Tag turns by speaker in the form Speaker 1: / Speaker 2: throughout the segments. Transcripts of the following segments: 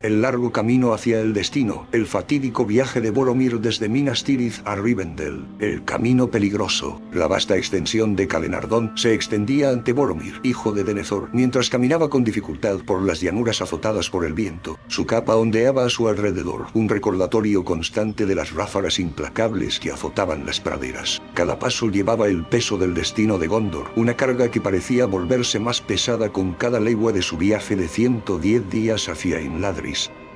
Speaker 1: El largo camino hacia el destino, el fatídico viaje de Boromir desde Minas Tirith a Rivendell, el camino peligroso. La vasta extensión de Calenardón se extendía ante Boromir, hijo de Denethor, mientras caminaba con dificultad por las llanuras azotadas por el viento. Su capa ondeaba a su alrededor, un recordatorio constante de las ráfagas implacables que azotaban las praderas. Cada paso llevaba el peso del destino de Gondor, una carga que parecía volverse más pesada con cada legua de su viaje de 110 días hacia Imladris.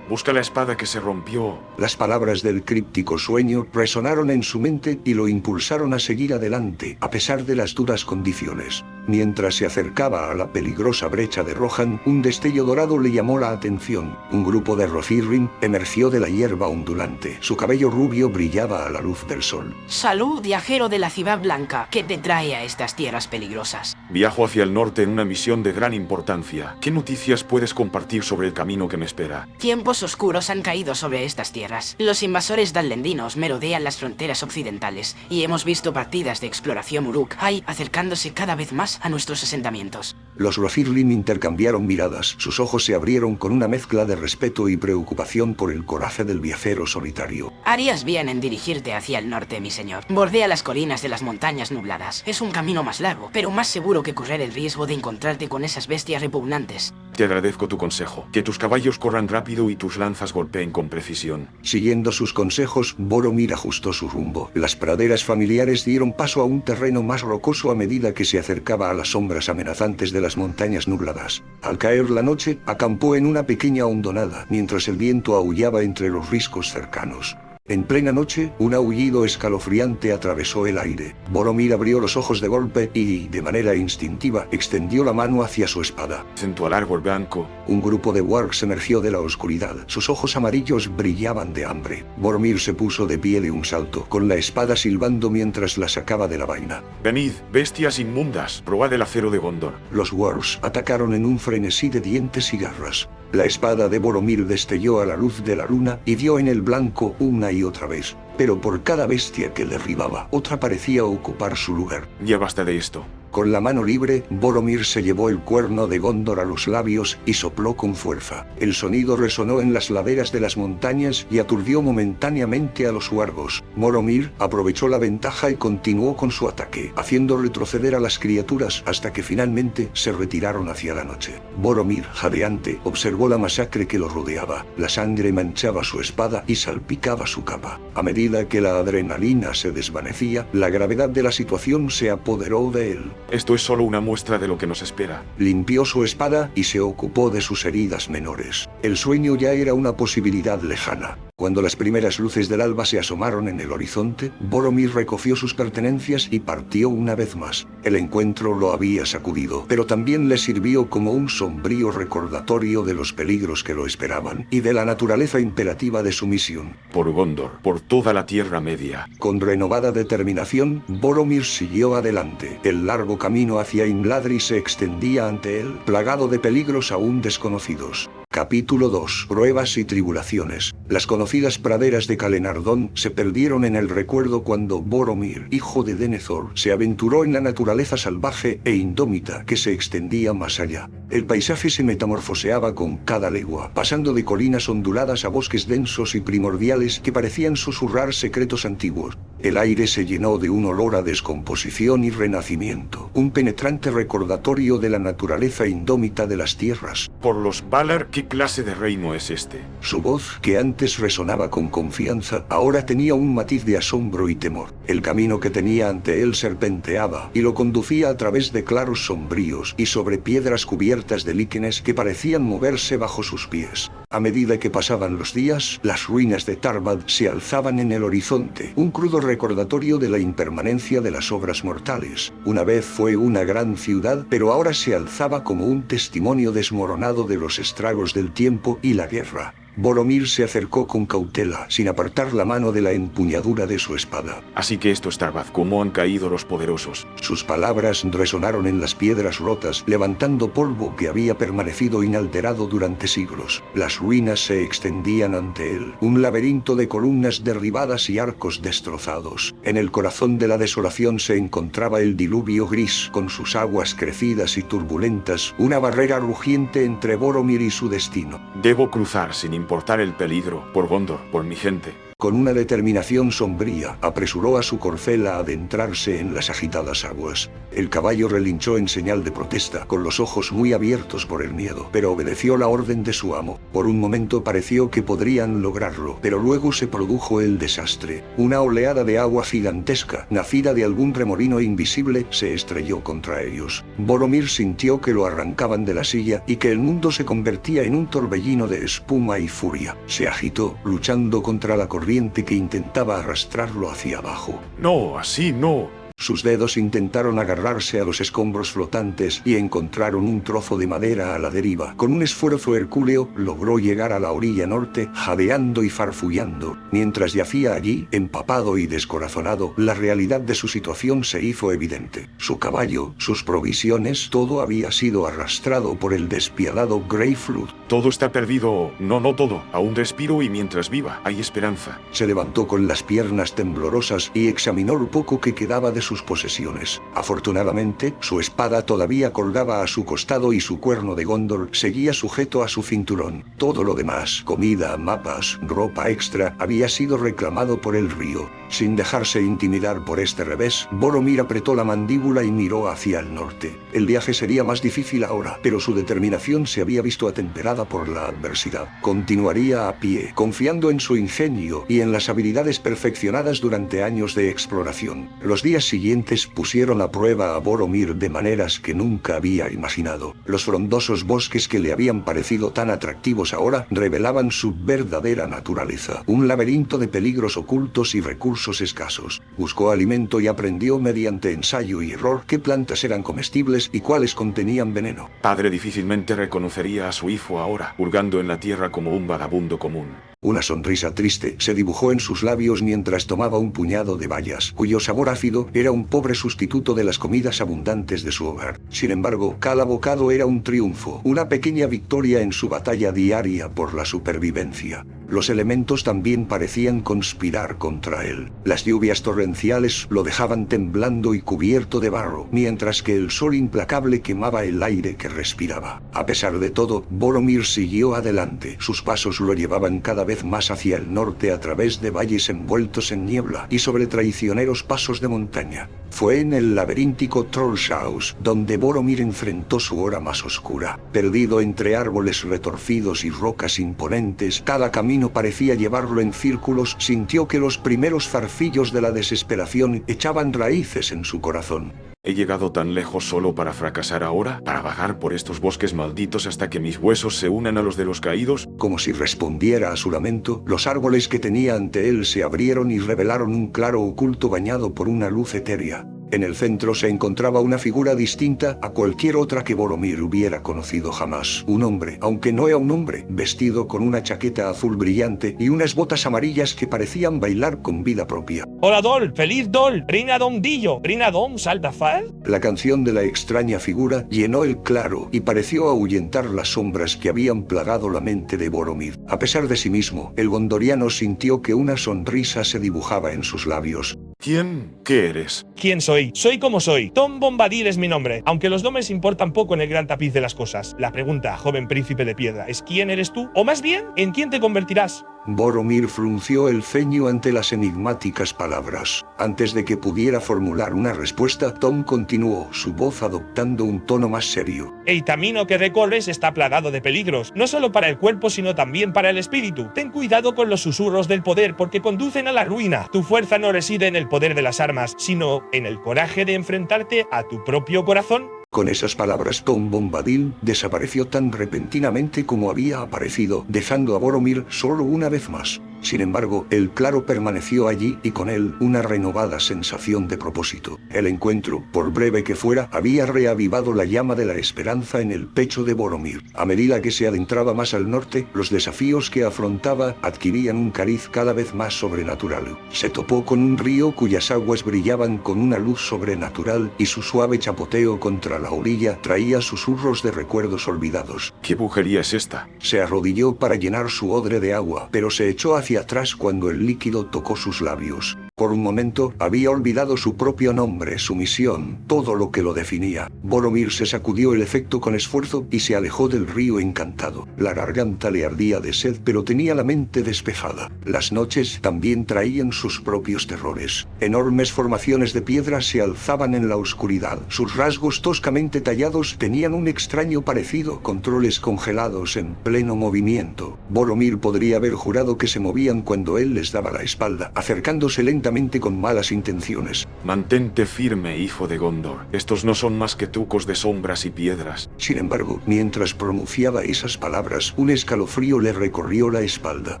Speaker 2: Busca la espada que se rompió.
Speaker 1: Las palabras del críptico sueño resonaron en su mente y lo impulsaron a seguir adelante, a pesar de las duras condiciones. Mientras se acercaba a la peligrosa brecha de Rohan, un destello dorado le llamó la atención. Un grupo de Rohirrim emergió de la hierba ondulante. Su cabello rubio brillaba a la luz del sol.
Speaker 3: Salud, viajero de la Ciudad Blanca, ¿qué te trae a estas tierras peligrosas?
Speaker 2: Viajo hacia el norte en una misión de gran importancia. ¿Qué noticias puedes compartir sobre el camino que me espera?
Speaker 3: Tiempos oscuros han caído sobre estas tierras. Los invasores dallendinos merodean las fronteras occidentales y hemos visto partidas de exploración Uruk-hai acercándose cada vez más a nuestros asentamientos.
Speaker 1: Los Rohirrim intercambiaron miradas. Sus ojos se abrieron con una mezcla de respeto y preocupación por el coraje del viajero solitario.
Speaker 3: Harías bien en dirigirte hacia el norte, mi señor. Bordea las colinas de las montañas nubladas. Es un camino más largo, pero más seguro que correr el riesgo de encontrarte con esas bestias repugnantes.
Speaker 2: Te agradezco tu consejo. Que tus caballos corran rápido y tus lanzas golpeen con precisión.
Speaker 1: Siguiendo sus consejos, Boromir ajustó su rumbo. Las praderas familiares dieron paso a un terreno más rocoso a medida que se acercaba a las sombras amenazantes de las montañas nubladas. Al caer la noche, acampó en una pequeña hondonada, mientras el viento aullaba entre los riscos cercanos. En plena noche, un aullido escalofriante atravesó el aire. Boromir abrió los ojos de golpe y, de manera instintiva, extendió la mano hacia su espada.
Speaker 2: Sentó al árbol blanco.
Speaker 1: Un grupo de wargs emergió de la oscuridad. Sus ojos amarillos brillaban de hambre. Boromir se puso de pie de un salto, con la espada silbando mientras la sacaba de la vaina.
Speaker 2: Venid, bestias inmundas, probad el acero de Gondor.
Speaker 1: Los wargs atacaron en un frenesí de dientes y garras. La espada de Boromir destelló a la luz de la luna y dio en el blanco una y otra vez. Pero por cada bestia que derribaba, otra parecía ocupar su lugar.
Speaker 2: Ya basta de esto.
Speaker 1: Con la mano libre, Boromir se llevó el cuerno de Gondor a los labios y sopló con fuerza. El sonido resonó en las laderas de las montañas y aturdió momentáneamente a los huargos. Boromir aprovechó la ventaja y continuó con su ataque, haciendo retroceder a las criaturas hasta que finalmente se retiraron hacia la noche. Boromir, jadeante, observó la masacre que lo rodeaba. La sangre manchaba su espada y salpicaba su capa. A medida que la adrenalina se desvanecía, la gravedad de la situación se apoderó de él.
Speaker 2: Esto es solo una muestra de lo que nos espera.
Speaker 1: Limpió su espada y se ocupó de sus heridas menores. El sueño ya era una posibilidad lejana. Cuando las primeras luces del alba se asomaron en el horizonte, Boromir recogió sus pertenencias y partió una vez más. El encuentro lo había sacudido, pero también le sirvió como un sombrío recordatorio de los peligros que lo esperaban y de la naturaleza imperativa de su misión.
Speaker 2: Por Gondor, por toda la Tierra Media.
Speaker 1: Con renovada determinación, Boromir siguió adelante. El largo camino hacia Imladris se extendía ante él, plagado de peligros aún desconocidos. Capítulo 2. Pruebas y tribulaciones. Las conocidas praderas de Calenardón se perdieron en el recuerdo cuando Boromir, hijo de Denethor, se aventuró en la naturaleza salvaje e indómita que se extendía más allá. El paisaje se metamorfoseaba con cada legua, pasando de colinas onduladas a bosques densos y primordiales que parecían susurrar secretos antiguos. El aire se llenó de un olor a descomposición y renacimiento, un penetrante recordatorio de la naturaleza indómita de las tierras.
Speaker 2: Por los Valar, ¿qué clase de reino es este?
Speaker 1: Su voz, que antes resonaba con confianza, ahora tenía un matiz de asombro y temor. El camino que tenía ante él serpenteaba y lo conducía a través de claros sombríos y sobre piedras cubiertas de líquenes que parecían moverse bajo sus pies. A medida que pasaban los días, las ruinas de Tarbad se alzaban en el horizonte, un crudo recordatorio de la impermanencia de las obras mortales. Una vez fue una gran ciudad, pero ahora se alzaba como un testimonio desmoronado de los estragos del tiempo y la guerra. Boromir se acercó con cautela, sin apartar la mano de la empuñadura de su espada.
Speaker 2: Así que esto es Tarbaz, cómo han caído los poderosos.
Speaker 1: Sus palabras resonaron en las piedras rotas, levantando polvo que había permanecido inalterado durante siglos. Las ruinas se extendían ante él, un laberinto de columnas derribadas y arcos destrozados. En el corazón de la desolación se encontraba el diluvio gris, con sus aguas crecidas y turbulentas, una barrera rugiente entre Boromir y su destino.
Speaker 2: Debo cruzar sin importar el peligro, por Gondor, por mi gente.
Speaker 1: Con una determinación sombría, apresuró a su corcel a adentrarse en las agitadas aguas. El caballo relinchó en señal de protesta, con los ojos muy abiertos por el miedo, pero obedeció la orden de su amo. Por un momento pareció que podrían lograrlo, pero luego se produjo el desastre. Una oleada de agua gigantesca, nacida de algún remolino invisible, se estrelló contra ellos. Boromir sintió que lo arrancaban de la silla y que el mundo se convertía en un torbellino de espuma y furia. Se agitó, luchando contra la corriente que intentaba arrastrarlo hacia abajo.
Speaker 2: No, así no.
Speaker 1: Sus dedos intentaron agarrarse a los escombros flotantes y encontraron un trozo de madera a la deriva. Con un esfuerzo hercúleo, logró llegar a la orilla norte, jadeando y farfullando. Mientras yacía allí, empapado y descorazonado, la realidad de su situación se hizo evidente. Su caballo, sus provisiones, todo había sido arrastrado por el despiadado Greyflood.
Speaker 2: Todo está perdido. No todo. Aún respiro y mientras viva, hay esperanza.
Speaker 1: Se levantó con las piernas temblorosas y examinó lo poco que quedaba de sus posesiones. Afortunadamente, su espada todavía colgaba a su costado y su cuerno de Gondor seguía sujeto a su cinturón. Todo lo demás, comida, mapas, ropa extra, había sido reclamado por el río. Sin dejarse intimidar por este revés, Boromir apretó la mandíbula y miró hacia el norte. El viaje sería más difícil ahora, pero su determinación se había visto atemperada por la adversidad. Continuaría a pie, confiando en su ingenio y en las habilidades perfeccionadas durante años de exploración. Los días siguientes pusieron a prueba a Boromir de maneras que nunca había imaginado. Los frondosos bosques que le habían parecido tan atractivos ahora revelaban su verdadera naturaleza. Un laberinto de peligros ocultos y recursos escasos. Buscó alimento y aprendió mediante ensayo y error qué plantas eran comestibles y cuáles contenían veneno.
Speaker 2: Padre difícilmente reconocería a su hijo ahora, hurgando en la tierra como un vagabundo común.
Speaker 1: Una sonrisa triste se dibujó en sus labios mientras tomaba un puñado de bayas, cuyo sabor ácido era un pobre sustituto de las comidas abundantes de su hogar. Sin embargo, cada bocado era un triunfo, una pequeña victoria en su batalla diaria por la supervivencia. Los elementos también parecían conspirar contra él. Las lluvias torrenciales lo dejaban temblando y cubierto de barro, mientras que el sol implacable quemaba el aire que respiraba. A pesar de todo, Boromir siguió adelante. Sus pasos lo llevaban cada vez más hacia el norte a través de valles envueltos en niebla y sobre traicioneros pasos de montaña. Fue en el laberíntico Trollshaus donde Boromir enfrentó su hora más oscura. Perdido entre árboles retorcidos y rocas imponentes, cada camino parecía llevarlo en círculos. Sintió que los primeros zarcillos de la desesperación echaban raíces en su corazón.
Speaker 2: ¿He llegado tan lejos solo para fracasar ahora? ¿Para vagar por estos bosques malditos hasta que mis huesos se unan a los de los caídos?
Speaker 1: Como si respondiera a su lamento, los árboles que tenía ante él se abrieron y revelaron un claro oculto bañado por una luz etérea. En el centro se encontraba una figura distinta a cualquier otra que Boromir hubiera conocido jamás. Un hombre, aunque no era un hombre, vestido con una chaqueta azul brillante y unas botas amarillas que parecían bailar con vida propia.
Speaker 4: Hola Dol, feliz Dol, Rina Dondillo, Rina Dom Saltafal.
Speaker 1: La canción de la extraña figura llenó el claro y pareció ahuyentar las sombras que habían plagado la mente de Boromir. A pesar de sí mismo, el gondoriano sintió que una sonrisa se dibujaba en sus labios.
Speaker 2: ¿Quién? ¿Qué eres?
Speaker 4: ¿Quién soy? Soy como soy. Tom Bombadil es mi nombre, aunque los nombres importan poco en el gran tapiz de las cosas. La pregunta, joven príncipe de piedra, es ¿quién eres tú? O más bien, ¿en quién te convertirás?
Speaker 1: Boromir frunció el ceño ante las enigmáticas palabras. Antes de que pudiera formular una respuesta, Tom continuó, su voz adoptando un tono más serio.
Speaker 4: El camino que recorres está plagado de peligros, no solo para el cuerpo sino también para el espíritu. Ten cuidado con los susurros del poder porque conducen a la ruina. Tu fuerza no reside en el poder de las armas, sino en el coraje de enfrentarte a tu propio corazón.
Speaker 1: Con esas palabras, Tom Bombadil desapareció tan repentinamente como había aparecido, dejando a Boromir solo una vez más. Sin embargo, el claro permaneció allí y con él una renovada sensación de propósito. El encuentro, por breve que fuera, había reavivado la llama de la esperanza en el pecho de Boromir. A medida que se adentraba más al norte, los desafíos que afrontaba adquirían un cariz cada vez más sobrenatural. Se topó con un río cuyas aguas brillaban con una luz sobrenatural y su suave chapoteo contra la orilla traía susurros de recuerdos olvidados.
Speaker 2: ¿Qué brujería es esta?
Speaker 1: Se arrodilló para llenar su odre de agua, pero se echó hacia atrás cuando el líquido tocó sus labios. Por un momento, había olvidado su propio nombre, su misión, todo lo que lo definía. Boromir se sacudió el efecto con esfuerzo y se alejó del río encantado. La garganta le ardía de sed, pero tenía la mente despejada. Las noches también traían sus propios terrores. Enormes formaciones de piedra se alzaban en la oscuridad. Sus rasgos toscamente tallados tenían un extraño parecido, controles congelados en pleno movimiento. Boromir podría haber jurado que se movían cuando él les daba la espalda, acercándose lentamente con malas intenciones.
Speaker 2: Mantente firme, hijo de Gondor. Estos no son más que trucos de sombras y piedras.
Speaker 1: Sin embargo, mientras pronunciaba esas palabras, un escalofrío le recorrió la espalda.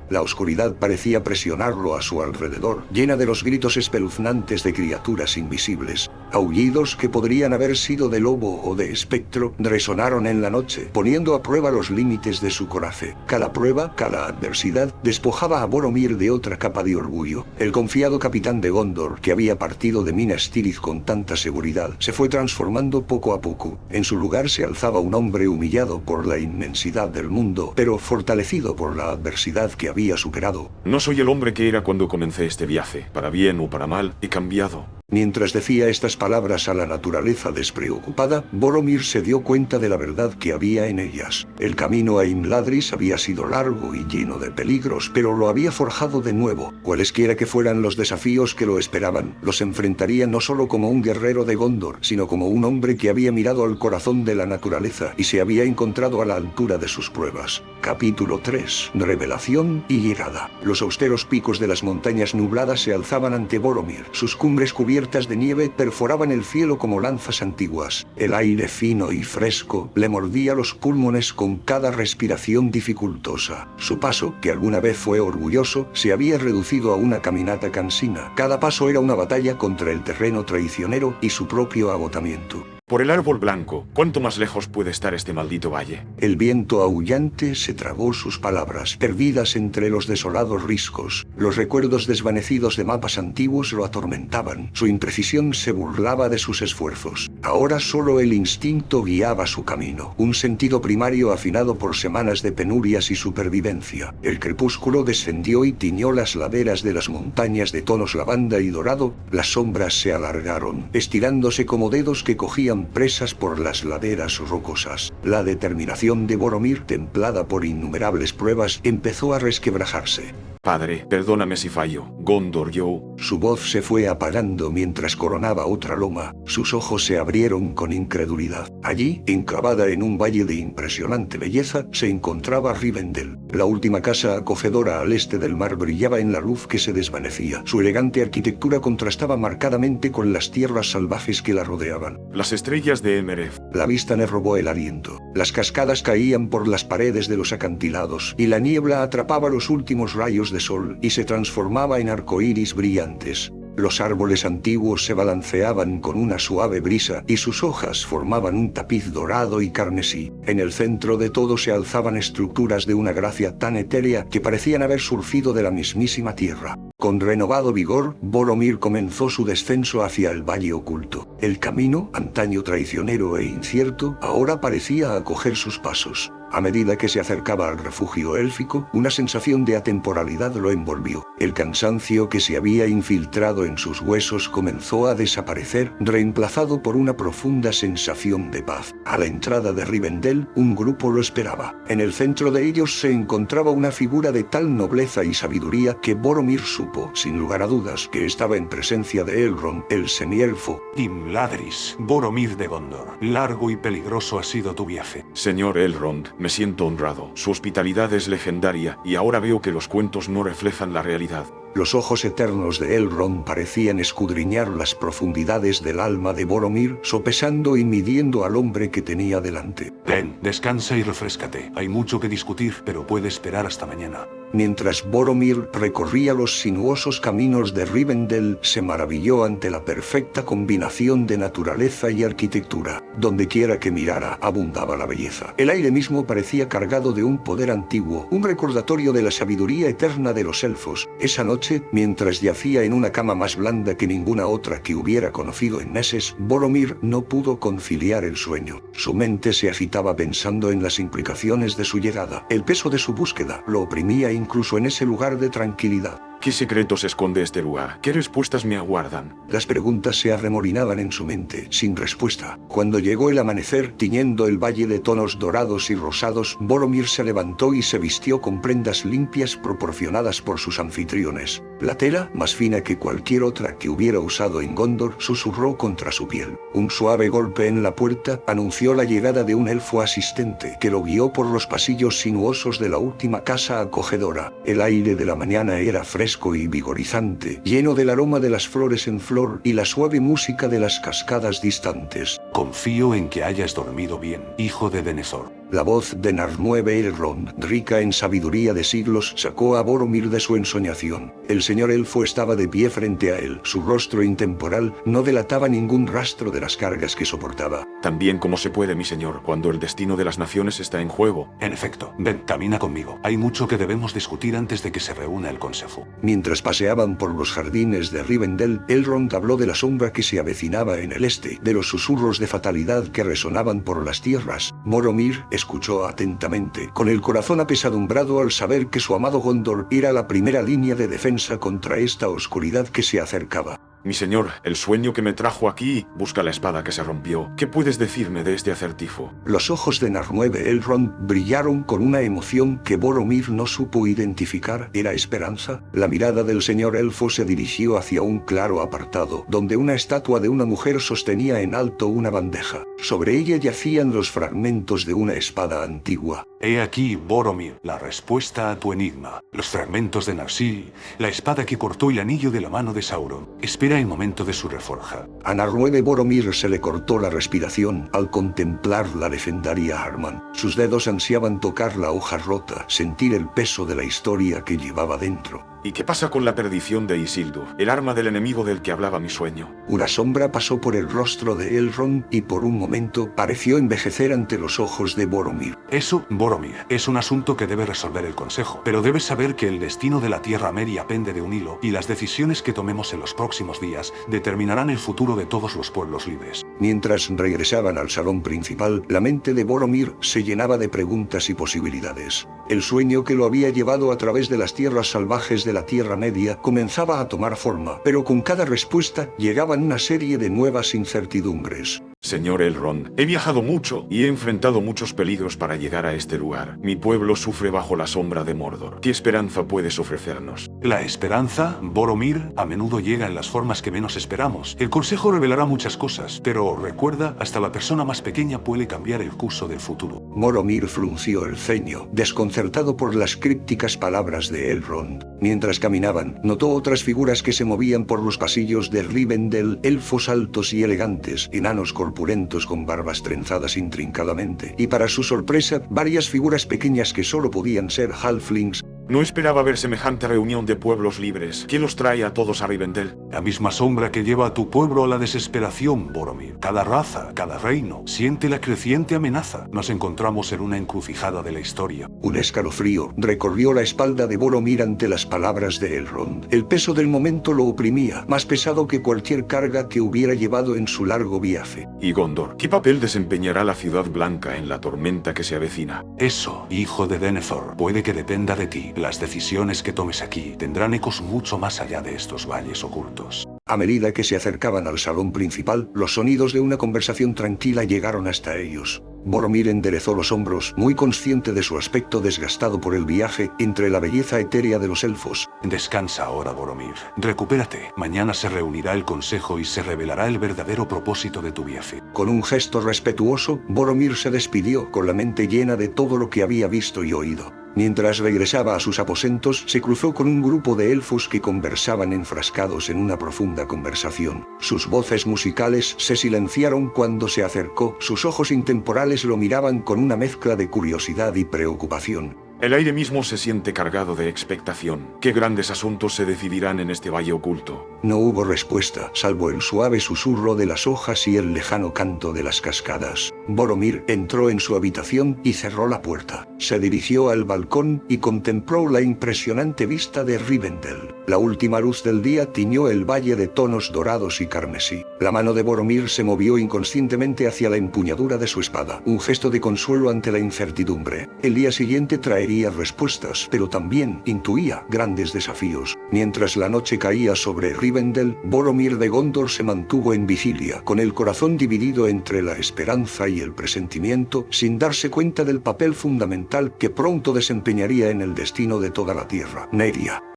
Speaker 1: La oscuridad parecía presionarlo a su alrededor, llena de los gritos espeluznantes de criaturas invisibles. Aullidos que podrían haber sido de lobo o de espectro resonaron en la noche, poniendo a prueba los límites de su coraje. Cada prueba, cada adversidad, despojaba a Boromir de otra capa de orgullo. El confiado capitán de Gondor, que había partido de Minas Tirith con tanta seguridad, se fue transformando poco a poco. En su lugar se alzaba un hombre humillado por la inmensidad del mundo, pero fortalecido por la adversidad que había superado.
Speaker 2: No soy el hombre que era cuando comencé este viaje. Para bien o para mal, he cambiado.
Speaker 1: Mientras decía estas palabras a la naturaleza despreocupada, Boromir se dio cuenta de la verdad que había en ellas. El camino a Imladris había sido largo y lleno de peligros, pero lo había forjado de nuevo. Cualesquiera que fueran los desafíos que lo esperaban, los enfrentaría no solo como un guerrero de Gondor, sino como un hombre que había mirado al corazón de la naturaleza y se había encontrado a la altura de sus pruebas. Capítulo 3. Revelación y llegada. Los austeros picos de las montañas nubladas se alzaban ante Boromir. Sus cumbres cubiertas de nieve perforaban el cielo como lanzas antiguas. El aire fino y fresco le mordía los pulmones con cada respiración dificultosa. Su paso, que alguna vez fue orgulloso, se había reducido a una caminata cansina. Cada paso era una batalla contra el terreno traicionero y su propio agotamiento.
Speaker 2: Por el árbol blanco, ¿cuánto más lejos puede estar este maldito valle?
Speaker 1: El viento aullante se tragó sus palabras, perdidas entre los desolados riscos. Los recuerdos desvanecidos de mapas antiguos lo atormentaban. Su imprecisión se burlaba de sus esfuerzos. Ahora solo el instinto guiaba su camino, un sentido primario afinado por semanas de penurias y supervivencia. El crepúsculo descendió y tiñó las laderas de las montañas de tonos lavanda y dorado. Las sombras se alargaron, estirándose como dedos que cogían presas por las laderas rocosas. La determinación de Boromir, templada por innumerables pruebas, empezó a resquebrajarse.
Speaker 2: Padre, perdóname si fallo. Gondor, yo...
Speaker 1: Su voz se fue apagando mientras coronaba otra loma. Sus ojos se abrieron con incredulidad. Allí, enclavada en un valle de impresionante belleza, se encontraba Rivendell. La última casa acogedora al este del mar brillaba en la luz que se desvanecía. Su elegante arquitectura contrastaba marcadamente con las tierras salvajes que la rodeaban.
Speaker 2: Las estrellas de Emereth.
Speaker 1: La vista le robó el aliento. Las cascadas caían por las paredes de los acantilados, y la niebla atrapaba los últimos rayos de sol y se transformaba en arcoíris brillantes. Los árboles antiguos se balanceaban con una suave brisa y sus hojas formaban un tapiz dorado y carmesí. En el centro de todo se alzaban estructuras de una gracia tan etérea que parecían haber surgido de la mismísima tierra. Con renovado vigor, Boromir comenzó su descenso hacia el valle oculto. El camino, antaño traicionero e incierto, ahora parecía acoger sus pasos. A medida que se acercaba al refugio élfico, una sensación de atemporalidad lo envolvió. El cansancio que se había infiltrado en sus huesos comenzó a desaparecer, reemplazado por una profunda sensación de paz. A la entrada de Rivendell, un grupo lo esperaba. En el centro de ellos se encontraba una figura de tal nobleza y sabiduría que Boromir supo, sin lugar a dudas, que estaba en presencia de Elrond, el semielfo.
Speaker 5: Imladris, Boromir de Gondor. Largo y peligroso ha sido tu viaje.
Speaker 2: Señor Elrond, me siento honrado. Su hospitalidad es legendaria, y ahora veo que los cuentos no reflejan la realidad.
Speaker 1: Los ojos eternos de Elrond parecían escudriñar las profundidades del alma de Boromir, sopesando y midiendo al hombre que tenía delante.
Speaker 5: Ven, descansa y refréscate. Hay mucho que discutir, pero puede esperar hasta mañana.
Speaker 1: Mientras Boromir recorría los sinuosos caminos de Rivendell, se maravilló ante la perfecta combinación de naturaleza y arquitectura. Donde quiera que mirara, abundaba la belleza. El aire mismo parecía cargado de un poder antiguo, un recordatorio de la sabiduría eterna de los elfos. Esa noche, mientras yacía en una cama más blanda que ninguna otra que hubiera conocido en meses, Boromir no pudo conciliar el sueño. Su mente se agitaba pensando en las implicaciones de su llegada. El peso de su búsqueda lo oprimía incluso en ese lugar de tranquilidad.
Speaker 2: ¿Qué secretos esconde este lugar? ¿Qué respuestas me aguardan?
Speaker 1: Las preguntas se arremolinaban en su mente, sin respuesta. Cuando llegó el amanecer, tiñendo el valle de tonos dorados y rosados, Boromir se levantó y se vistió con prendas limpias proporcionadas por sus anfitriones. La tela, más fina que cualquier otra que hubiera usado en Gondor, susurró contra su piel. Un suave golpe en la puerta anunció la llegada de un elfo asistente, que lo guió por los pasillos sinuosos de la última casa acogedora. El aire de la mañana era fresco y vigorizante, lleno del aroma de las flores en flor y la suave música de las cascadas distantes.
Speaker 5: Confío en que hayas dormido bien, hijo de Denethor.
Speaker 1: La voz de Narnueve Elrond, rica en sabiduría de siglos, sacó a Boromir de su ensoñación. El señor elfo estaba de pie frente a él. Su rostro intemporal no delataba ningún rastro de las cargas que soportaba.
Speaker 2: Tan bien como se puede, mi señor, cuando el destino de las naciones está en juego.
Speaker 5: En efecto, ven, camina conmigo. Hay mucho que debemos discutir antes de que se reúna el consejo.
Speaker 1: Mientras paseaban por los jardines de Rivendell, Elrond habló de la sombra que se avecinaba en el este, de los susurros de fatalidad que resonaban por las tierras. Boromir escuchó atentamente, con el corazón apesadumbrado al saber que su amado Gondor era la primera línea de defensa contra esta oscuridad que se acercaba.
Speaker 2: Mi señor, el sueño que me trajo aquí busca la espada que se rompió. ¿Qué puedes decirme de este acertijo?
Speaker 1: Los ojos de Narnueve Elrond brillaron con una emoción que Boromir no supo identificar. ¿Era esperanza? La mirada del señor elfo se dirigió hacia un claro apartado, donde una estatua de una mujer sostenía en alto una bandeja. Sobre ella yacían los fragmentos de una espada antigua.
Speaker 5: He aquí, Boromir, la respuesta a tu enigma. Los fragmentos de Narsil, la espada que cortó el anillo de la mano de Sauron. Espera el momento de su reforja.
Speaker 1: A Narnueve Boromir se le cortó la respiración al contemplar la legendaria arma. Sus dedos ansiaban tocar la hoja rota, sentir el peso de la historia que llevaba dentro.
Speaker 2: ¿Y qué pasa con la perdición de Isildur, el arma del enemigo del que hablaba mi sueño?
Speaker 1: Una sombra pasó por el rostro de Elrond y por un momento pareció envejecer ante los ojos de Boromir.
Speaker 5: Eso, Boromir, es un asunto que debe resolver el Consejo. Pero debes saber que el destino de la Tierra Media pende de un hilo, y las decisiones que tomemos en los próximos días determinarán el futuro de todos los pueblos libres.
Speaker 1: Mientras regresaban al salón principal, la mente de Boromir se llenaba de preguntas y posibilidades. El sueño que lo había llevado a través de las tierras salvajes de la Tierra Media comenzaba a tomar forma, pero con cada respuesta llegaban una serie de nuevas incertidumbres.
Speaker 2: Señor Elrond, he viajado mucho y he enfrentado muchos peligros para llegar a este lugar. Mi pueblo sufre bajo la sombra de Mordor. ¿Qué esperanza puedes ofrecernos?
Speaker 5: La esperanza, Boromir, a menudo llega en las formas que menos esperamos. El Consejo revelará muchas cosas, pero recuerda, hasta la persona más pequeña puede cambiar el curso del futuro.
Speaker 1: Boromir frunció el ceño, desconcertado por las crípticas palabras de Elrond. Mientras caminaban, notó otras figuras que se movían por los pasillos de Rivendell, elfos altos y elegantes, enanos corpulentos con barbas trenzadas intrincadamente, y para su sorpresa, varias figuras pequeñas que solo podían ser halflings.
Speaker 2: No esperaba ver semejante reunión de pueblos libres. ¿Qué los trae a todos a Rivendell?
Speaker 5: La misma sombra que lleva a tu pueblo a la desesperación, Boromir. Cada raza, cada reino, siente la creciente amenaza. Nos encontramos en una encrucijada de la historia.
Speaker 1: Un escalofrío recorrió la espalda de Boromir ante las palabras de Elrond. El peso del momento lo oprimía, más pesado que cualquier carga que hubiera llevado en su largo viaje.
Speaker 2: ¿Y Gondor? ¿Qué papel desempeñará la Ciudad Blanca en la tormenta que se avecina?
Speaker 5: Eso, hijo de Denethor, puede que dependa de ti. Las decisiones que tomes aquí tendrán ecos mucho más allá de estos valles ocultos.
Speaker 1: A medida que se acercaban al salón principal, los sonidos de una conversación tranquila llegaron hasta ellos. Boromir enderezó los hombros, muy consciente de su aspecto desgastado por el viaje entre la belleza etérea de los elfos.
Speaker 5: Descansa ahora, Boromir. Recupérate. Mañana se reunirá el Consejo y se revelará el verdadero propósito de tu viaje.
Speaker 1: Con un gesto respetuoso, Boromir se despidió, con la mente llena de todo lo que había visto y oído. Mientras regresaba a sus aposentos, se cruzó con un grupo de elfos que conversaban enfrascados en una profunda conversación. Sus voces musicales se silenciaron cuando se acercó, sus ojos intemporales lo miraban con una mezcla de curiosidad y preocupación.
Speaker 2: El aire mismo se siente cargado de expectación. ¿Qué grandes asuntos se decidirán en este valle oculto?
Speaker 1: No hubo respuesta, salvo el suave susurro de las hojas y el lejano canto de las cascadas. Boromir entró en su habitación y cerró la puerta. Se dirigió al balcón y contempló la impresionante vista de Rivendell. La última luz del día tiñó el valle de tonos dorados y carmesí. La mano de Boromir se movió inconscientemente hacia la empuñadura de su espada, un gesto de consuelo ante la incertidumbre. El día siguiente traería respuestas, pero también intuía grandes desafíos. Mientras la noche caía sobre Rivendell, Boromir de Gondor se mantuvo en vigilia, con el corazón dividido entre la esperanza y el presentimiento, sin darse cuenta del papel fundamental que pronto desempeñaría en el destino de toda la tierra. Neria.